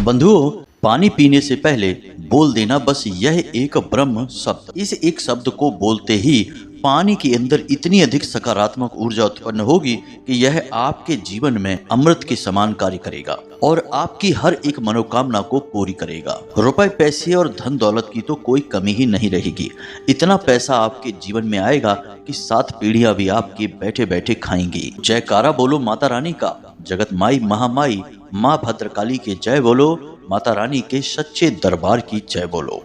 बंधुओं, पानी पीने से पहले बोल देना बस यह एक ब्रह्म शब्द। इस एक शब्द को बोलते ही पानी के अंदर इतनी अधिक सकारात्मक ऊर्जा उत्पन्न होगी कि यह आपके जीवन में अमृत के समान कार्य करेगा और आपकी हर एक मनोकामना को पूरी करेगा। रुपए पैसे और धन दौलत की तो कोई कमी ही नहीं रहेगी। इतना पैसा आपके जीवन में आएगा कि 7 पीढ़ियां भी आपके बैठे बैठे खाएंगी। जयकारा बोलो माता रानी का, जगत माई महामाई माँ भद्रकाली के जय बोलो, माता रानी के सच्चे दरबार की जय बोलो।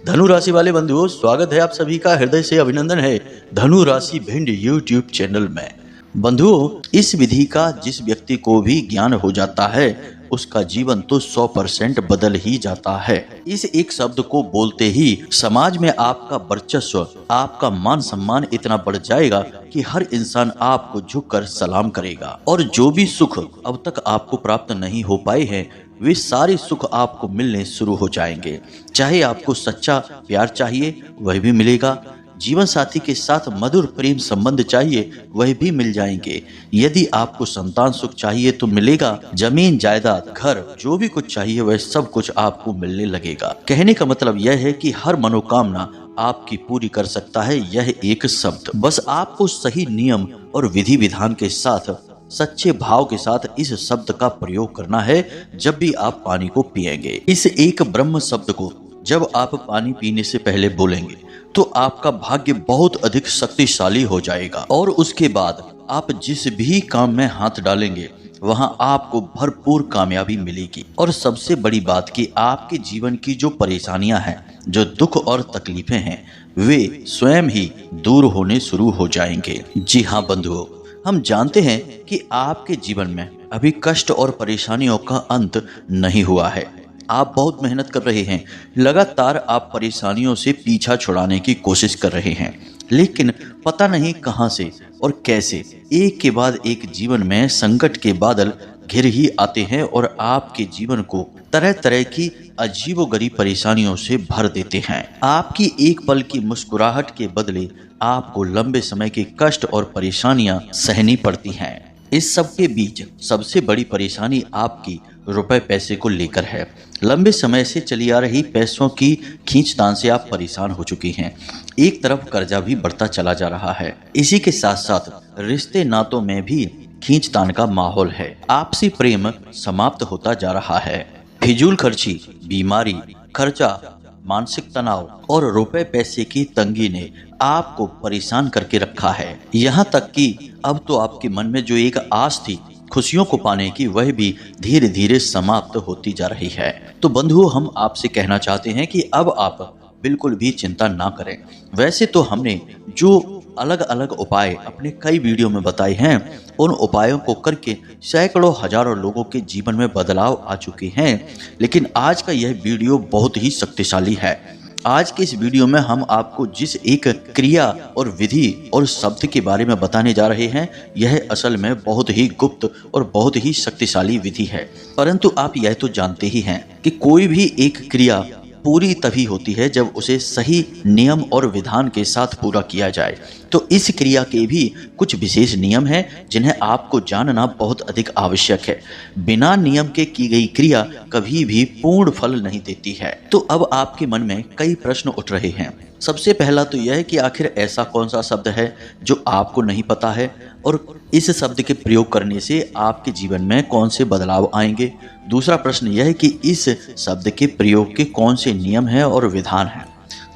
धनु राशि वाले बंधुओं, स्वागत है आप सभी का, हृदय से अभिनंदन है धनु राशि भिंड यूट्यूब चैनल में। बंधुओं, इस विधि का जिस व्यक्ति को भी ज्ञान हो जाता है उसका जीवन तो 100% बदल ही जाता है। इस एक शब्द को बोलते ही समाज में आपका वर्चस्व, आपका मान सम्मान इतना बढ़ जाएगा कि हर इंसान आपको झुककर सलाम करेगा और जो भी सुख अब तक आपको प्राप्त नहीं हो पाए हैं वे सारे सुख आपको मिलने शुरू हो जाएंगे। चाहे आपको सच्चा प्यार चाहिए वह भी मिलेगा, जीवन साथी के साथ मधुर प्रेम संबंध चाहिए वह भी मिल जाएंगे, यदि आपको संतान सुख चाहिए तो मिलेगा, जमीन जायदाद घर जो भी कुछ चाहिए वह सब कुछ आपको मिलने लगेगा। कहने का मतलब यह है कि हर मनोकामना आपकी पूरी कर सकता है यह एक शब्द। बस आपको सही नियम और विधि विधान के साथ सच्चे भाव के साथ इस शब्द का प्रयोग करना है जब भी आप पानी को पिएंगे। इस एक ब्रह्म शब्द को जब आप पानी पीने से पहले बोलेंगे तो आपका भाग्य बहुत अधिक शक्तिशाली हो जाएगा और उसके बाद आप जिस भी काम में हाथ डालेंगे वहां आपको भरपूर कामयाबी मिलेगी। और सबसे बड़ी बात कि आपके जीवन की जो परेशानियां हैं, जो दुख और तकलीफें हैं, वे स्वयं ही दूर होने शुरू हो जाएंगे। जी हाँ बंधुओं, हम जानते हैं कि आपके जीवन में अभी कष्ट और परेशानियों का अंत नहीं हुआ है। आप बहुत मेहनत कर रहे हैं, लगातार आप परेशानियों से पीछा छुड़ाने की कोशिश कर रहे हैं, लेकिन पता नहीं कहां से और कैसे एक के बाद एक जीवन में संकट के बादल घिर ही आते हैं और आपके जीवन को तरह तरह की अजीबोगरीब परेशानियों से भर देते हैं। आपकी एक पल की मुस्कुराहट के बदले आपको लंबे समय के कष्ट और परेशानियां सहनी पड़ती हैं। इस सब के बीच सबसे बड़ी परेशानी आपकी रुपए पैसे को लेकर है। लंबे समय से चली आ रही पैसों की खींचतान से आप परेशान हो चुकी हैं। एक तरफ कर्जा भी बढ़ता चला जा रहा है, इसी के साथ साथ रिश्ते नातों में भी खींचतान का माहौल है। आपसी प्रेम समाप्त होता जा रहा है। फिजूल खर्ची, बीमारी, खर्चा, मानसिक तनाव और रुपए पैसे की तंगी ने आपको परेशान करके रखा है। यहाँ तक कि अब तो आपके मन में जो एक आस थी खुशियों को पाने की वह भी धीरे धीरे समाप्त होती जा रही है। तो बंधुओं, हम आपसे कहना चाहते हैं कि अब आप बिल्कुल भी चिंता ना करें। वैसे तो हमने जो अलग अलग उपाय अपने कई वीडियो में बताए हैं, उन उपायों को करके सैकड़ों हजारों लोगों के जीवन में बदलाव आ चुके हैं, लेकिन आज का यह वीडियो बहुत ही शक्तिशाली है। आज के इस वीडियो में हम आपको जिस एक क्रिया और विधि और शब्द के बारे में बताने जा रहे हैं, यह असल में बहुत ही गुप्त और बहुत ही शक्तिशाली विधि है। परंतु आप यह तो जानते ही हैं कि कोई भी एक क्रिया पूरी तभी होती है जब उसे सही नियम और विधान के साथ पूरा किया जाए। तो इस क्रिया के भी कुछ विशेष नियम हैं जिन्हें आपको जानना बहुत अधिक आवश्यक है। बिना नियम के की गई क्रिया कभी भी पूर्ण फल नहीं देती है। तो अब आपके मन में कई प्रश्न उठ रहे हैं। सबसे पहला तो यह है कि आखिर ऐसा कौन सा शब्द है जो आपको नहीं पता है और इस शब्द के प्रयोग करने से आपके जीवन में कौन से बदलाव आएंगे। दूसरा प्रश्न यह है कि इस शब्द के प्रयोग के कौन से नियम हैं और विधान हैं।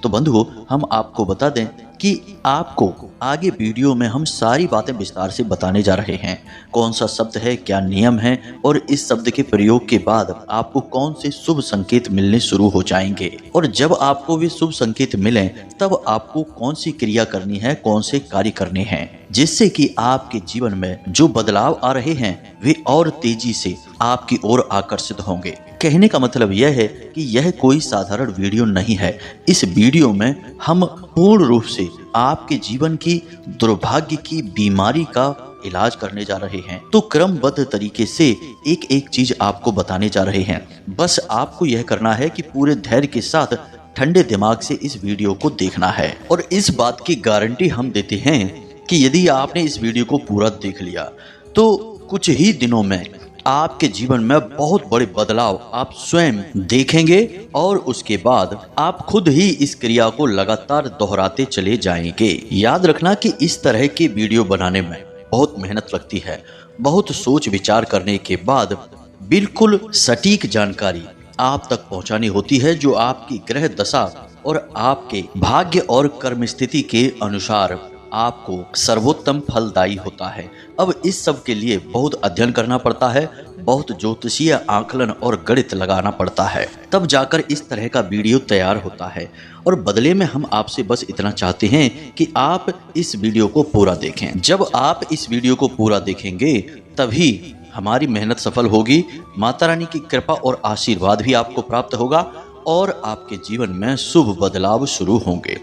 तो बंधुओं, हम आपको बता दें कि आपको आगे वीडियो में हम सारी बातें विस्तार से बताने जा रहे हैं। कौन सा शब्द है, क्या नियम है और इस शब्द के प्रयोग के बाद आपको कौन से शुभ संकेत मिलने शुरू हो जाएंगे और जब आपको वे शुभ संकेत मिलें तब आपको कौन सी क्रिया करनी है, कौन से कार्य करने हैं, जिससे कि आपके जीवन में जो बदलाव आ रहे हैं वे और तेजी से आपकी ओर आकर्षित होंगे। कहने का मतलब यह है कि यह कोई साधारण वीडियो नहीं है। इस वीडियो में हम पूर्ण रूप से आपके जीवन की दुर्भाग्य की बीमारी का इलाज करने जा रहे हैं। तो क्रमबद्ध तरीके से एक एक चीज आपको बताने जा रहे हैं। बस आपको यह करना है कि पूरे धैर्य के साथ ठंडे दिमाग से इस वीडियो को देखना है और इस बात की गारंटी हम देते हैं कि यदि आपने इस वीडियो को पूरा देख लिया तो कुछ ही दिनों में आपके जीवन में बहुत बड़े बदलाव आप स्वयं देखेंगे और उसके बाद आप खुद ही इस क्रिया को लगातार दोहराते चले जाएंगे। याद रखना कि इस तरह के वीडियो बनाने में बहुत मेहनत लगती है। बहुत सोच विचार करने के बाद बिल्कुल सटीक जानकारी आप तक पहुंचानी होती है, जो आपकी ग्रह दशा और आपके भाग्य और कर्म स्थिति के अनुसार आपको सर्वोत्तम फलदायी होता है। अब इस सब के लिए बहुत अध्ययन करना पड़ता है, बहुत ज्योतिषीय आकलन और गणित लगाना पड़ता है, तब जाकर इस तरह का वीडियो तैयार होता है। और बदले में हम आपसे बस इतना चाहते हैं कि आप इस वीडियो को पूरा देखें। जब आप इस वीडियो को पूरा देखेंगे तभी हमारी मेहनत सफल होगी, माता रानी की कृपा और आशीर्वाद भी आपको प्राप्त होगा और आपके जीवन में शुभ बदलाव शुरू होंगे।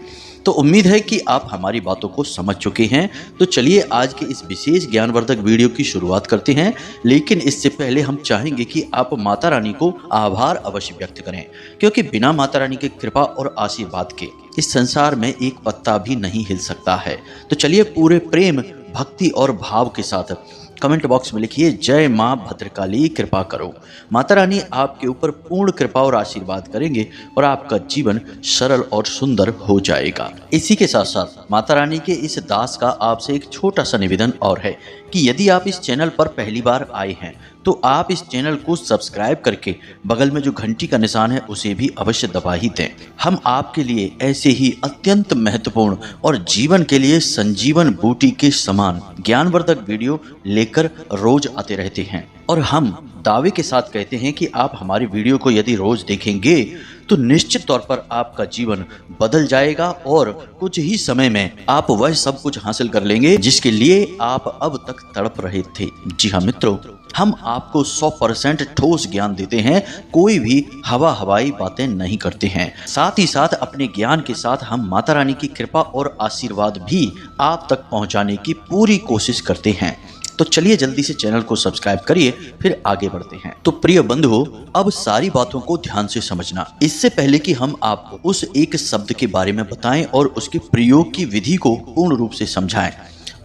तो उम्मीद है कि आप हमारी बातों को समझ चुके हैं। तो चलिए आज के इस विशेष ज्ञानवर्धक वीडियो की शुरुआत करते हैं। लेकिन इससे पहले हम चाहेंगे कि आप माता रानी को आभार अवश्य व्यक्त करें, क्योंकि बिना माता रानी की कृपा और आशीर्वाद के इस संसार में एक पत्ता भी नहीं हिल सकता है। तो चलिए पूरे प्रेम, भक्ति और भाव के साथ कमेंट बॉक्स में लिखिए, जय माँ भद्रकाली कृपा करो। माता रानी आपके ऊपर पूर्ण कृपा और आशीर्वाद करेंगे और आपका जीवन सरल और सुंदर हो जाएगा। इसी के साथ साथ माता रानी के इस दास का आपसे एक छोटा सा निवेदन और है कि यदि आप इस चैनल पर पहली बार आए हैं तो आप इस चैनल को सब्सक्राइब करके बगल में जो घंटी का निशान है उसे भी अवश्य दबा ही दें। हम आपके लिए ऐसे ही अत्यंत महत्वपूर्ण और जीवन के लिए संजीवन बूटी के समान ज्ञानवर्धक वीडियो लेकर रोज आते रहते हैं। और हम दावे के साथ कहते हैं कि आप हमारी वीडियो को यदि रोज देखेंगे तो निश्चित तौर पर आपका जीवन बदल जाएगा और कुछ ही समय में आप वह सब कुछ हासिल कर लेंगे जिसके लिए आप अब तक तड़प रहे थे। जी हाँ मित्रों, हम आपको 100% ठोस ज्ञान देते हैं, कोई भी हवाई बातें नहीं करते हैं। साथ ही साथ अपने ज्ञान के साथ हम माता रानी की कृपा और आशीर्वाद भी आप तक पहुंचाने की पूरी कोशिश करते हैं। तो चलिए जल्दी से चैनल को सब्सक्राइब करिए, फिर आगे बढ़ते हैं। तो प्रिय बंधुओं, अब सारी बातों को ध्यान से समझना। इससे पहले कि हम आपको उस एक शब्द के बारे में बताएं और उसके प्रयोग की विधि को पूर्ण रूप से समझाएं,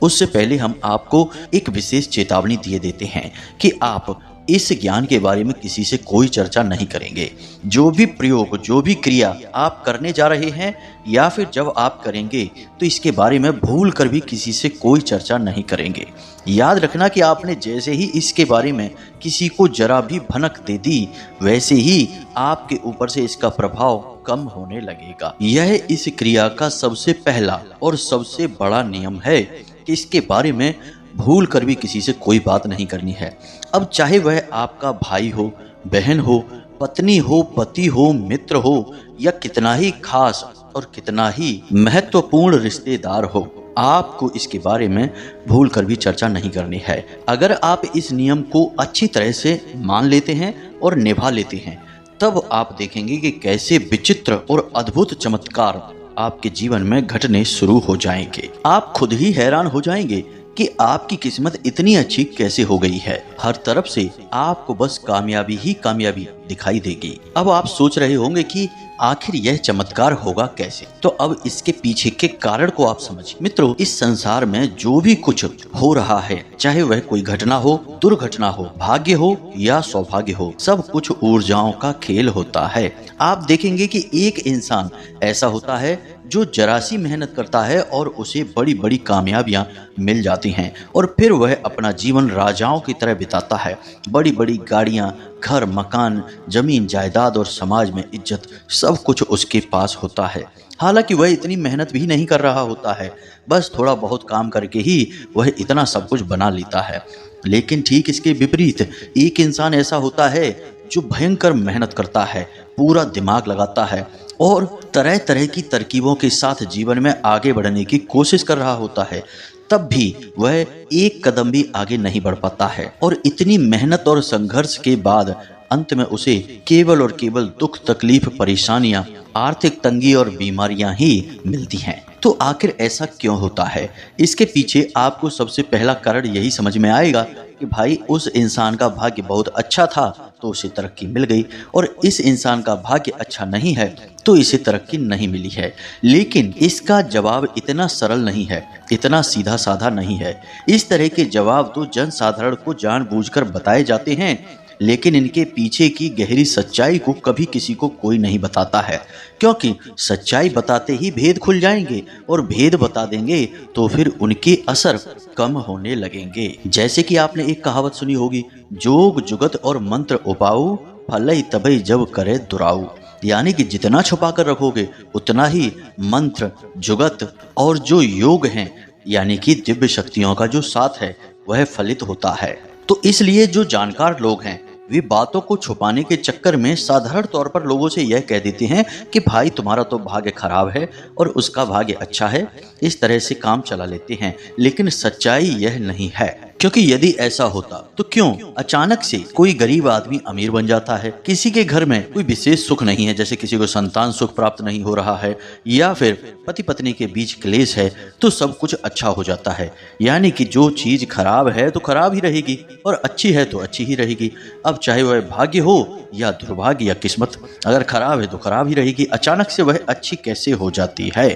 उससे पहले हम आपको एक विशेष चेतावनी दिए देते हैं कि आप इस ज्ञान के बारे में किसी से कोई चर्चा नहीं करेंगे। जो भी प्रयोग, जो भी क्रिया आप करने जा रहे हैं या फिर जब आप करेंगे तो इसके बारे में भूल कर भी किसी से कोई चर्चा नहीं करेंगे। याद रखना कि आपने जैसे ही इसके बारे में किसी को जरा भी भनक दे दी, वैसे ही आपके ऊपर से इसका प्रभाव कम होने लगेगा। यह इस क्रिया का सबसे पहला और सबसे बड़ा नियम है कि इसके बारे में भूल कर भी किसी से कोई बात नहीं करनी है। अब चाहे वह आपका भाई हो, बहन हो, पत्नी हो, पति हो, मित्र हो या कितना ही खास और कितना ही महत्वपूर्ण रिश्तेदार हो, आपको इसके बारे में भूल कर भी चर्चा नहीं करनी है। अगर आप इस नियम को अच्छी तरह से मान लेते हैं और निभा लेते हैं, तब आप देखेंगे कि कैसे विचित्र और अद्भुत चमत्कार आपके जीवन में घटने शुरू हो जाएंगे। आप खुद ही हैरान हो जाएंगे कि आपकी किस्मत इतनी अच्छी कैसे हो गई है। हर तरफ से आपको बस कामयाबी ही कामयाबी दिखाई देगी। अब आप सोच रहे होंगे कि आखिर यह चमत्कार होगा कैसे। तो अब इसके पीछे के कारण को आप समझिए। मित्रों, इस संसार में जो भी कुछ हो रहा है, चाहे वह कोई घटना हो, दुर्घटना हो, भाग्य हो या सौभाग्य हो, सब कुछ ऊर्जाओं का खेल होता है। आप देखेंगे कि एक इंसान ऐसा होता है जो जरा सी मेहनत करता है और उसे बड़ी बड़ी कामयाबियां मिल जाती हैं और फिर वह अपना जीवन राजाओं की तरह बिताता है। बड़ी बड़ी गाड़ियां, घर, मकान, जमीन जायदाद और समाज में इज्जत, सब कुछ उसके पास होता है। हालांकि वह इतनी मेहनत भी नहीं कर रहा होता है, बस थोड़ा बहुत काम करके ही वह इतना सब कुछ बना लेता है। लेकिन ठीक इसके विपरीत एक इंसान ऐसा होता है जो भयंकर मेहनत करता है, पूरा दिमाग लगाता है और तरह तरह की तरकीबों के साथ जीवन में आगे बढ़ने की कोशिश कर रहा होता है, तब भी वह एक कदम भी आगे नहीं बढ़ पाता है। और इतनी मेहनत और संघर्ष के बाद अंत में उसे केवल और केवल दुख, तकलीफ, परेशानियां, आर्थिक तंगी और बीमारियां ही मिलती हैं। तो आखिर ऐसा क्यों होता है? इसके पीछे आपको सबसे पहला कारण यही समझ में आएगा कि भाई उस इंसान का भाग्य बहुत अच्छा था, तो उसे तरक्की मिल गई, और इस इंसान का भाग्य अच्छा नहीं है तो इसे तरक्की नहीं मिली है। लेकिन इसका जवाब इतना सरल नहीं है, इतना सीधा साधा नहीं है। इस तरह के जवाब तो जनसाधारण को जानबूझकर बताए जाते हैं, लेकिन इनके पीछे की गहरी सच्चाई को कभी किसी को कोई नहीं बताता है, क्योंकि सच्चाई बताते ही भेद खुल जाएंगे, और भेद बता देंगे तो फिर उनके असर कम होने लगेंगे। जैसे कि आपने एक कहावत सुनी होगी, जोग जुगत और मंत्र उपाऊ, फलई तबई जब करे दुराऊ। यानी कि जितना छुपा कर रखोगे उतना ही मंत्र, जुगत और जो योग हैं यानी कि दिव्य शक्तियों का जो साथ है वह फलित होता है। तो इसलिए जो जानकार लोग हैं वे बातों को छुपाने के चक्कर में साधारण तौर पर लोगों से यह कह देते हैं कि भाई तुम्हारा तो भाग्य खराब है और उसका भाग्य अच्छा है, इस तरह से काम चला लेते हैं। लेकिन सच्चाई यह नहीं है, क्योंकि यदि ऐसा होता तो क्यों अचानक से कोई गरीब आदमी अमीर बन जाता है, किसी के घर में कोई विशेष सुख नहीं है, जैसे किसी को संतान सुख प्राप्त नहीं हो रहा है, या फिर पति पत्नी के बीच क्लेश है, तो सब कुछ अच्छा हो जाता है। यानी कि जो चीज खराब है तो खराब ही रहेगी और अच्छी है तो अच्छी ही रहेगी। अब चाहे वह भाग्य हो या दुर्भाग्य या किस्मत, अगर खराब है तो खराब ही रहेगी। अचानक से वह अच्छी कैसे हो जाती है?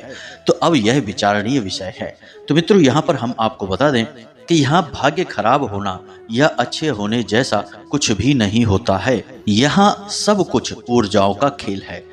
तो अब यह विचारणीय विषय है। तो मित्रों, यहाँ पर हम आपको बता दें कि यहाँ भाग्य खराब होना या अच्छे होने जैसा कुछ भी नहीं होता है। यहाँ सब कुछ ऊर्जाओं का खेल है।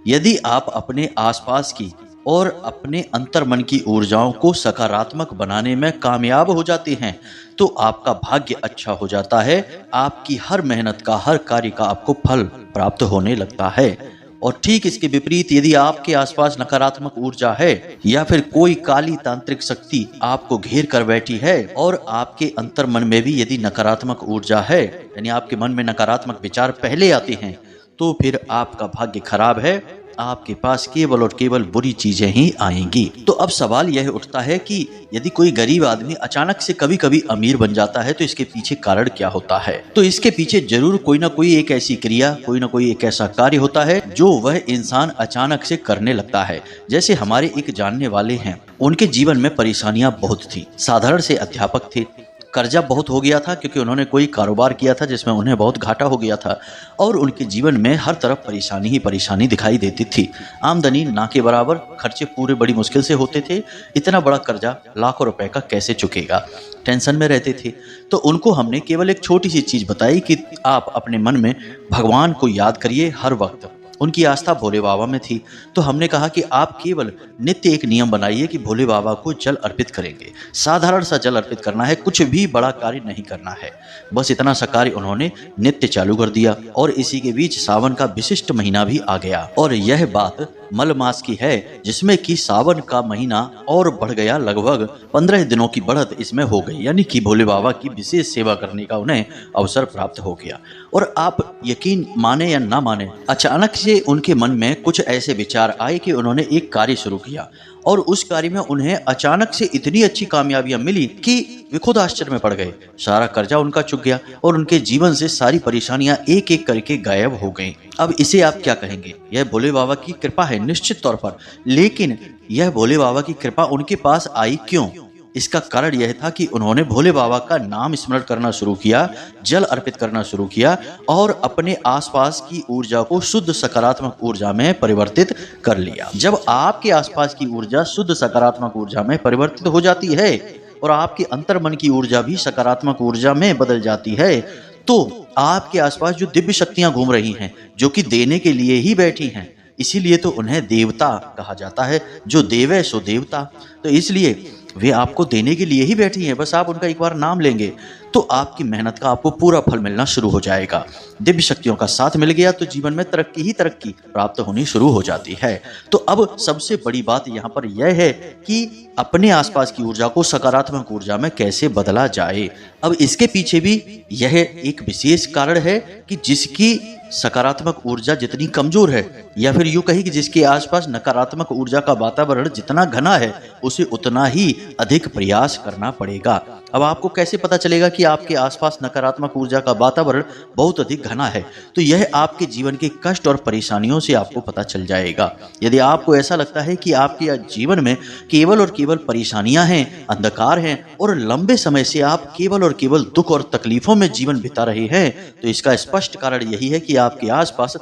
यदि आप अपने आसपास की और अपने अंतर्मन की ऊर्जाओं को सकारात्मक बनाने में कामयाब हो जाते हैं तो आपका भाग्य अच्छा हो जाता है। आपकी हर मेहनत का, हर कार्य का आपको फल प्राप्त होने लगता है। और ठीक इसके विपरीत यदि आपके आसपास नकारात्मक ऊर्जा है या फिर कोई काली तांत्रिक शक्ति आपको घेर कर बैठी है और आपके अंतर्मन में भी यदि नकारात्मक ऊर्जा है, यानी आपके मन में नकारात्मक विचार पहले आते हैं, तो फिर आपका भाग्य खराब है, आपके पास केवल और केवल बुरी चीजें ही आएंगी। तो अब सवाल यह उठता है कि यदि कोई गरीब आदमी अचानक से कभी कभी अमीर बन जाता है तो इसके पीछे कारण क्या होता है? तो इसके पीछे जरूर कोई ना कोई एक ऐसी क्रिया, कोई ना कोई एक ऐसा कार्य होता है जो वह इंसान अचानक से करने लगता है। जैसे हमारे एक जानने वाले हैं, उनके जीवन में परेशानियां बहुत थी। साधारण से अध्यापक थे, कर्जा बहुत हो गया था क्योंकि उन्होंने कोई कारोबार किया था जिसमें उन्हें बहुत घाटा हो गया था, और उनके जीवन में हर तरफ परेशानी ही परेशानी दिखाई देती थी। आमदनी ना के बराबर, खर्चे पूरे बड़ी मुश्किल से होते थे। इतना बड़ा कर्जा लाखों रुपए का कैसे चुकेगा? टेंशन में रहते थे। तो उनको हमने केवल एक छोटी सी चीज बताई कि आप अपने मन में भगवान को याद करिए हर वक्त। उनकी आस्था भोले बाबा में थी, तो हमने कहा कि आप केवल नित्य एक नियम बनाइए कि भोले बाबा को जल अर्पित करेंगे। साधारण सा जल अर्पित करना है, कुछ भी बड़ा कार्य नहीं करना है। बस इतना सा कार्य उन्होंने नित्य चालू कर दिया, और इसी के बीच सावन का विशिष्ट महीना भी आ गया। और यह बात मल मास की है, जिसमें कि सावन का महीना और बढ़ गया, लगभग 15 दिनों की बढ़त इसमें हो गई। यानी कि भोले बाबा की विशेष सेवा करने का उन्हें अवसर प्राप्त हो गया। और आप यकीन माने या ना माने, अचानक से उनके मन में कुछ ऐसे विचार आए कि उन्होंने एक कार्य शुरू किया, और उस कार्य में उन्हें अचानक से इतनी अच्छी कामयाबियां मिली कि वे खुद आश्चर्य में पड़ गए। सारा कर्जा उनका चुक गया और उनके जीवन से सारी परेशानियां एक एक करके गायब हो गईं। अब इसे आप क्या कहेंगे? यह भोले बाबा की कृपा है निश्चित तौर पर, लेकिन यह भोले बाबा की कृपा उनके पास आई क्यों? इसका कारण यह था कि उन्होंने भोले बाबा का नाम स्मरण करना शुरू किया, जल अर्पित करना शुरू किया, और अपने आसपास की ऊर्जा को शुद्ध सकारात्मक ऊर्जा में परिवर्तित कर लिया। जब आपके आसपास की ऊर्जा शुद्ध सकारात्मक ऊर्जा में परिवर्तित हो जाती है और आपके अंतर्मन की ऊर्जा भी सकारात्मक ऊर्जा में बदल जाती है, तो आपके आसपास जो दिव्य शक्तियां घूम रही हैं, जो कि देने के लिए ही बैठी हैं, इसीलिए तो उन्हें देवता कहा जाता है। जो देव सो देवता, तो इसलिए वे आपको देने के लिए ही बैठी हैं। बस आप उनका एक बार नाम लेंगे तो आपकी मेहनत का आपको पूरा फल मिलना शुरू हो जाएगा। दिव्य शक्तियों का साथ मिल गया तो जीवन में तरक्की ही तरक्की प्राप्त होनी शुरू हो जाती है। तो अब सबसे बड़ी बात यहाँ पर यह है कि अपने आसपास की ऊर्जा को सकारात्मक ऊर्जा में कैसे बदला जाए। अब इसके पीछे भी यह एक विशेष कारण है कि जिसकी सकारात्मक ऊर्जा जितनी कमजोर है, या फिर यूं कही कि जिसके आसपास नकारात्मक ऊर्जा का वातावरण जितना घना है, उसे उतना ही अधिक प्रयास करना पड़ेगा। अब आपको कैसे पता चलेगा कि आपके आसपास नकारात्मक ऊर्जा का वातावरण बहुत अधिक घना है? तो यह आपके जीवन के कष्ट और परेशानियों से आपको पता चल जाएगा। यदि आपको ऐसा लगता है कि आपके जीवन में केवल और केवल परेशानियां हैं, अंधकार हैं और लंबे समय से आप केवल और केवल दुख और तकलीफों में जीवन बिता रहे हैं, तो इसका स्पष्ट कारण यही है कि आपके आसपास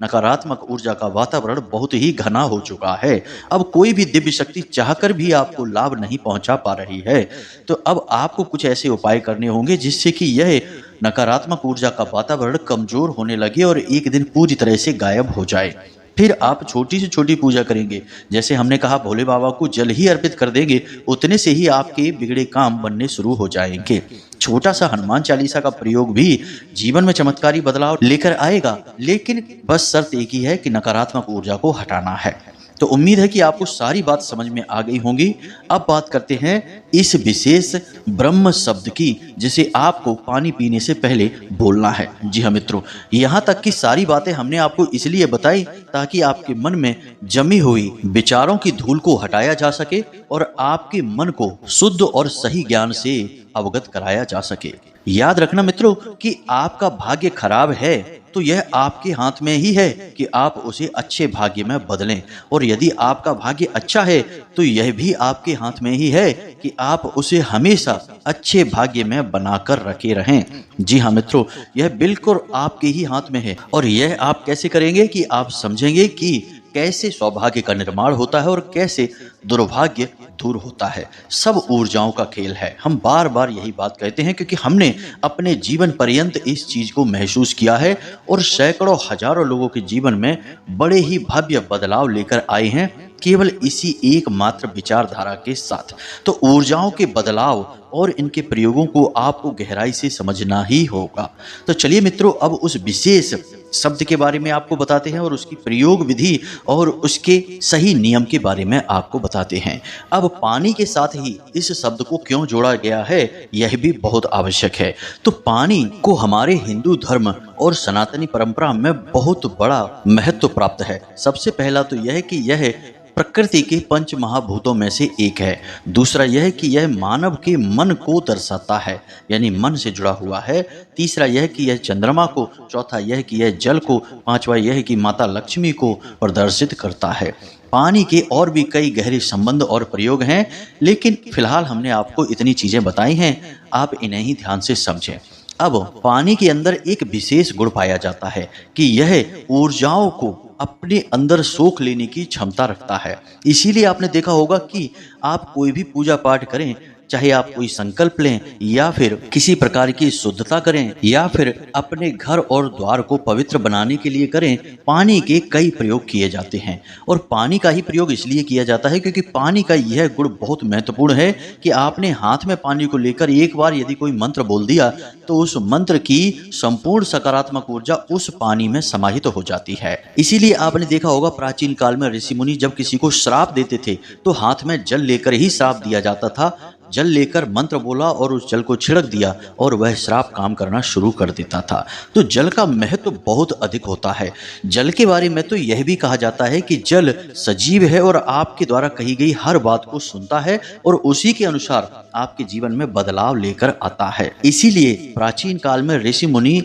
नकारात्मक ऊर्जा का वातावरण बहुत ही घना हो चुका है। अब कोई भी दिव्य शक्ति चाहकर भी आपको लाभ नहीं पहुंचा पा रही है। तो अब आपको कुछ ऐसे उपाय करने होंगे जिससे कि यह नकारात्मक ऊर्जा का वातावरण कमजोर होने लगे और एक दिन पूरी तरह से गायब हो जाए। फिर आप छोटी से छोटी पूजा करेंगे। जैसे हमने कहा, भोले बाबा को जल ही अर्पित कर देंगे, उतने से ही आपके बिगड़े काम बनने शुरू हो जाएंगे। छोटा सा हनुमान चालीसा का प्रयोग भी जीवन में चमत्कारी बदलाव लेकर आएगा, लेकिन बस शर्त एक ही है कि नकारात्मक ऊर्जा को हटाना है। तो उम्मीद है कि आपको सारी बात समझ में आ गई होंगी। अब बात करते हैं इस विशेष ब्रह्म शब्द की, जिसे आपको पानी पीने से पहले बोलना है। जी हाँ मित्रों, यहाँ तक की सारी बातें हमने आपको इसलिए बताई ताकि आपके मन में जमी हुई विचारों की धूल को हटाया जा सके और आपके मन को शुद्ध और सही ज्ञान से अवगत कराया जा सके। याद रखना मित्रों कि आपका भाग्य खराब है तो यह आपके हाथ में ही है कि आप उसे अच्छे भाग्य में बदलें, और यदि आपका भाग्य अच्छा है तो यह भी आपके हाथ में ही है कि आप उसे हमेशा अच्छे भाग्य में बनाकर रखे रहें। जी हाँ मित्रों, यह बिल्कुल आपके ही हाथ में है। और यह आप कैसे करेंगे कि आप समझेंगे कि कैसे सौभाग्य का निर्माण होता है और कैसे दुर्भाग्य दूर होता है। सब ऊर्जाओं का खेल है। हम बार बार यही बात कहते हैं क्योंकि हमने अपने जीवन पर्यंत इस चीज को महसूस किया है और सैकड़ों हजारों लोगों के जीवन में बड़े ही भव्य बदलाव लेकर आए हैं केवल इसी एकमात्र विचारधारा के साथ। तो ऊर्जाओं के बदलाव और इनके प्रयोगों को आपको गहराई से समझना ही होगा। तो चलिए मित्रों, अब उस विशेष शब्द के बारे में आपको बताते हैं और उसकी प्रयोग विधि और उसके सही नियम के बारे में आपको बताते हैं। अब पानी के साथ ही इस शब्द को क्यों जोड़ा गया है, यह भी बहुत आवश्यक है। तो पानी को हमारे हिंदू धर्म और सनातनी परंपरा में बहुत बड़ा महत्व प्राप्त है। सबसे पहला तो यह कि यह प्रकृति के पंच महाभूतों में से एक है। दूसरा यह कि यह मानव के मन को दर्शाता है, यानी मन से जुड़ा हुआ है। तीसरा यह कि यह चंद्रमा को, चौथा यह कि यह जल को, पांचवा यह कि माता लक्ष्मी को प्रदर्शित करता है। पानी के और भी कई गहरे संबंध और प्रयोग हैं, लेकिन फिलहाल हमने आपको इतनी चीजें बताई हैं, आप इन्हें ही ध्यान से समझें। अब पानी के अंदर एक विशेष गुण पाया जाता है कि यह ऊर्जाओं को अपने अंदर सोख लेने की क्षमता रखता है। इसीलिए आपने देखा होगा कि आप कोई भी पूजा पाठ करें, चाहे आप कोई संकल्प लें या फिर किसी प्रकार की शुद्धता करें या फिर अपने घर और द्वार को पवित्र बनाने के लिए करें, पानी के कई प्रयोग किए जाते हैं। और पानी का ही प्रयोग इसलिए किया जाता है क्योंकि पानी का यह गुण बहुत महत्वपूर्ण है कि आपने हाथ में पानी को लेकर एक बार यदि कोई मंत्र बोल दिया तो उस मंत्र की संपूर्ण सकारात्मक ऊर्जा उस पानी में समाहित हो जाती है। इसीलिए आपने देखा होगा प्राचीन काल में ऋषि मुनि जब किसी को श्राप देते थे तो हाथ में जल लेकर ही श्राप दिया जाता था। जल लेकर मंत्र बोला और उस जल को छिड़क दिया और वह श्राप काम करना शुरू कर देता था। तो जल का महत्व बहुत अधिक होता है। जल के बारे में तो यह भी कहा जाता है कि जल सजीव है और आपके द्वारा कही गई हर बात को सुनता है और उसी के अनुसार आपके जीवन में बदलाव लेकर आता है। इसीलिए प्राचीन काल में ऋषि मुनि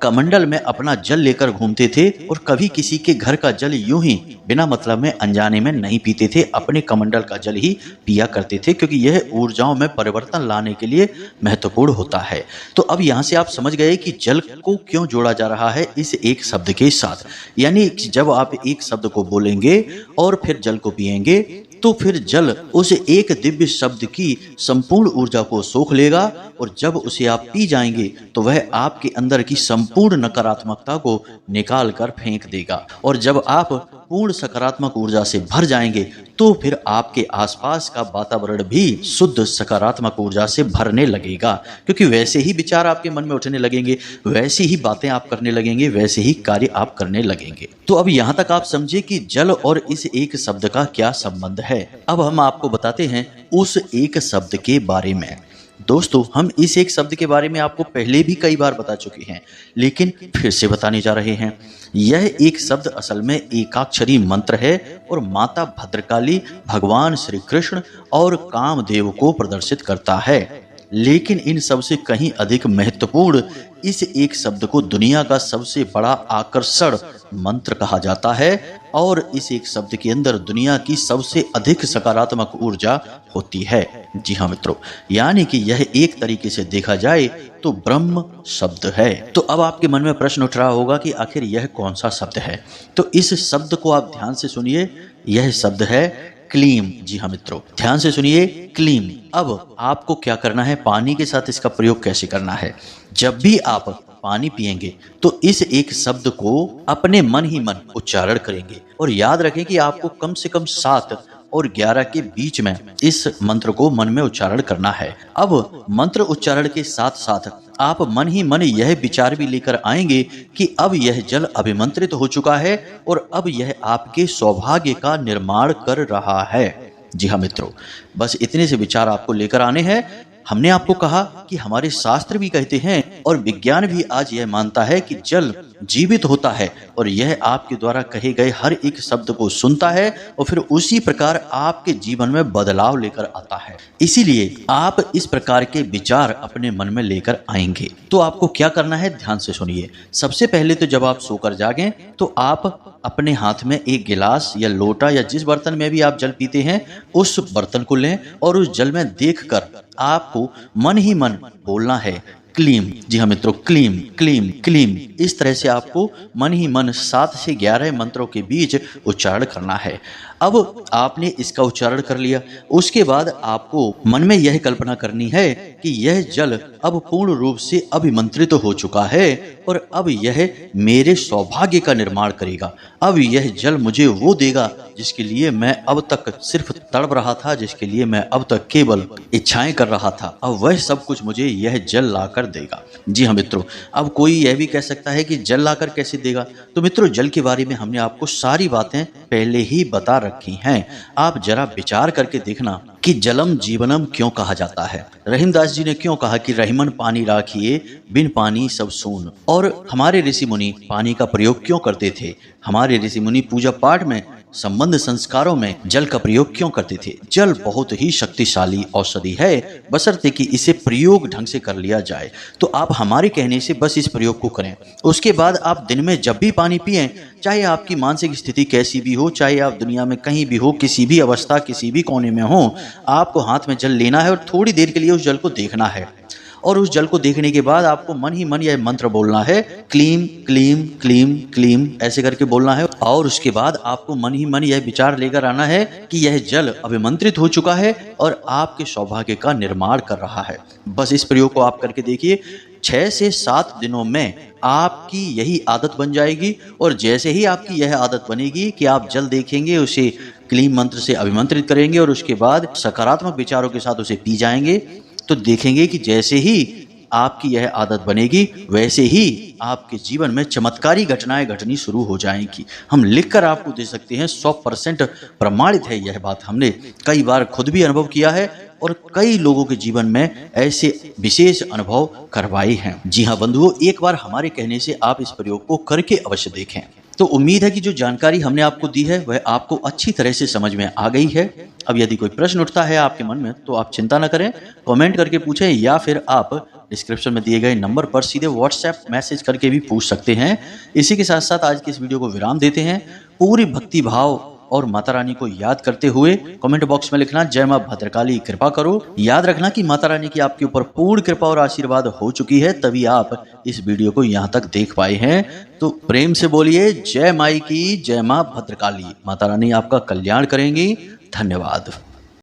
कमंडल में अपना जल लेकर घूमते थे और कभी किसी के घर का जल यूं ही बिना मतलब में अनजाने में नहीं पीते थे, अपने कमंडल का जल ही पिया करते थे क्योंकि यह ऊर्जाओं में परिवर्तन लाने के लिए महत्वपूर्ण होता है। तो अब यहाँ से आप समझ गए कि जल को क्यों जोड़ा जा रहा है इस एक शब्द के साथ। यानी जब आप एक शब्द को बोलेंगे और फिर जल को पिएंगे तो फिर जल उस एक दिव्य शब्द की संपूर्ण ऊर्जा को सोख लेगा और जब उसे आप पी जाएंगे तो वह आपके अंदर की संपूर्ण नकारात्मकता को निकाल कर फेंक देगा। और जब आप पूर्ण सकारात्मक ऊर्जा से भर जाएंगे तो फिर आपके आसपास का वातावरण भी शुद्ध सकारात्मक ऊर्जा से भरने लगेगा, क्योंकि वैसे ही विचार आपके मन में उठने लगेंगे, वैसी ही बातें आप करने लगेंगे, वैसे ही कार्य आप करने लगेंगे। तो अब यहाँ तक आप समझे कि जल और इस एक शब्द का क्या संबंध है। अब हम आपको बताते हैं उस एक शब्द के बारे में। दोस्तों, हम इस एक शब्द के बारे में आपको पहले भी कई बार बता चुके हैं, लेकिन फिर से बताने जा रहे हैं। यह एक शब्द असल में एकाक्षरी मंत्र है और माता भद्रकाली, भगवान श्री कृष्ण और कामदेव को प्रदर्शित करता है। लेकिन इन सबसे कहीं अधिक महत्वपूर्ण इस एक शब्द को दुनिया का सबसे बड़ा आकर्षण मंत्र कहा जाता है और इस एक शब्द के अंदर दुनिया की सबसे अधिक सकारात्मक ऊर्जा होती है। जी हाँ मित्रों, यानी कि यह एक तरीके से देखा जाए तो ब्रह्म शब्द है। तो अब आपके मन में प्रश्न उठ रहा होगा कि आखिर यह कौन सा शब्द है। तो इस शब्द को आप ध्यान से सुनिए, यह शब्द है क्लीम। जी हाँ मित्रों, ध्यान से सुनिए, क्लीम। अब आपको क्या करना है, पानी के साथ इसका प्रयोग कैसे करना है। जब भी आप पानी पिएंगे तो इस एक शब्द को अपने मन ही मन उच्चारण करेंगे और याद रखें कि आपको कम से कम 7 और 11 के बीच में इस मंत्र को मन में उच्चारण करना है। अब मंत्र उच्चारण के साथ साथ आप मन ही मन यह विचार भी लेकर आएंगे कि अब यह जल अभिमंत्रित हो चुका है और अब यह आपके सौभाग्य का निर्माण कर रहा है। जी हाँ मित्रों, बस इतने से विचार आपको लेकर आने हैं। हमने आपको कहा कि हमारे शास्त्र भी कहते हैं और विज्ञान भी आज यह मानता है कि जल जीवित होता है और यह आपके द्वारा कहे गए हर एक शब्द को सुनता है और फिर उसी प्रकार आपके जीवन में बदलाव लेकर आता है। इसीलिए आप इस प्रकार के विचार अपने मन में लेकर आएंगे। तो आपको क्या करना है, ध्यान से सुनिए। सबसे पहले तो जब आप सोकर जागें तो आप अपने हाथ में एक गिलास या लोटा या जिस बर्तन में भी आप जल पीते हैं उस बर्तन को लें और उस जल में देखकर आपको मन ही मन बोलना है क्लीम। जी हाँ मित्रों, क्लीम क्लीम क्लीम। इस तरह से आपको मन ही मन 7 से 11 मंत्रों के बीच उच्चारण करना है। अब आपने इसका उच्चारण कर लिया, उसके बाद आपको मन में यह कल्पना करनी है कि यह जल अब पूर्ण रूप से अभिमंत्रित हो चुका है और अब यह मेरे सौभाग्य का निर्माण करेगा। अब यह जल मुझे वो देगा जिसके लिए मैं अब तक सिर्फ तड़प रहा था, जिसके लिए मैं अब तक केवल इच्छाएं कर रहा था, अब वह सब कुछ मुझे यह जल लाकर देगा। जी हाँ मित्रों, अब कोई यह भी कह सकता है कि जल लाकर कैसे देगा। तो मित्रों, जल के बारे में हमने आपको सारी बातें पहले ही बता रखी हैं। आप जरा विचार करके देखना कि जलम जीवनम क्यों कहा जाता है। रहीमदास जी ने क्यों कहा कि रहीमन पानी राखिए, बिन पानी सब सून। और हमारे ऋषि मुनि पानी का प्रयोग क्यों करते थे। हमारे ऋषि मुनि पूजा पाठ में, संबंध संस्कारों में जल का प्रयोग क्यों करते थे। जल बहुत ही शक्तिशाली औषधि है, बशर्ते कि इसे प्रयोग ढंग से कर लिया जाए। तो आप हमारे कहने से बस इस प्रयोग को करें। उसके बाद आप दिन में जब भी पानी पिएं, चाहे आपकी मानसिक स्थिति कैसी भी हो, चाहे आप दुनिया में कहीं भी हो, किसी भी अवस्था, किसी भी कोने में हो, आपको हाथ में जल लेना है और थोड़ी देर के लिए उस जल को देखना है। और उस जल को देखने के बाद आपको मन ही मन यह मंत्र बोलना है, क्लीम क्लीम क्लीम क्लीम, ऐसे करके बोलना है। और उसके बाद आपको मन ही मन यह विचार लेकर आना है कि यह जल अभिमंत्रित हो चुका है और आपके सौभाग्य का निर्माण कर रहा है। बस इस प्रयोग को आप करके देखिए। 6 से 7 दिनों में आपकी यही आदत बन जाएगी और जैसे ही आपकी यह आदत बनेगी कि आप जल देखेंगे, उसे क्लीम मंत्र से अभिमंत्रित करेंगे और उसके बाद सकारात्मक विचारों के साथ उसे पी जाएंगे, तो देखेंगे कि जैसे ही आपकी यह आदत बनेगी वैसे ही आपके जीवन में चमत्कारी घटनाएं घटनी शुरू हो जाएंगी। हम लिखकर आपको दे सकते हैं, 100% प्रमाणित है यह बात। हमने कई बार खुद भी अनुभव किया है और कई लोगों के जीवन में ऐसे विशेष अनुभव करवाए हैं। जी हाँ बंधुओं, एक बार हमारे कहने से आप इस प्रयोग को करके अवश्य देखें। तो उम्मीद है कि जो जानकारी हमने आपको दी है वह आपको अच्छी तरह से समझ में आ गई है। अब यदि कोई प्रश्न उठता है आपके मन में तो आप चिंता न करें, कमेंट करके पूछें या फिर आप डिस्क्रिप्शन में दिए गए नंबर पर सीधे व्हाट्सएप मैसेज करके भी पूछ सकते हैं। इसी के साथ साथ आज की इस वीडियो को विराम देते हैं। पूरी भक्ति भाव और माता रानी को याद करते हुए कमेंट बॉक्स में लिखना, जय मां भद्रकाली कृपा करो। याद रखना कि माता रानी की आपके ऊपर पूर्ण कृपा और आशीर्वाद हो चुकी है, तभी आप इस वीडियो को यहाँ तक देख पाए हैं। तो प्रेम से बोलिए जय माई की, जय मां भद्रकाली। माता रानी आपका कल्याण करेंगी। धन्यवाद।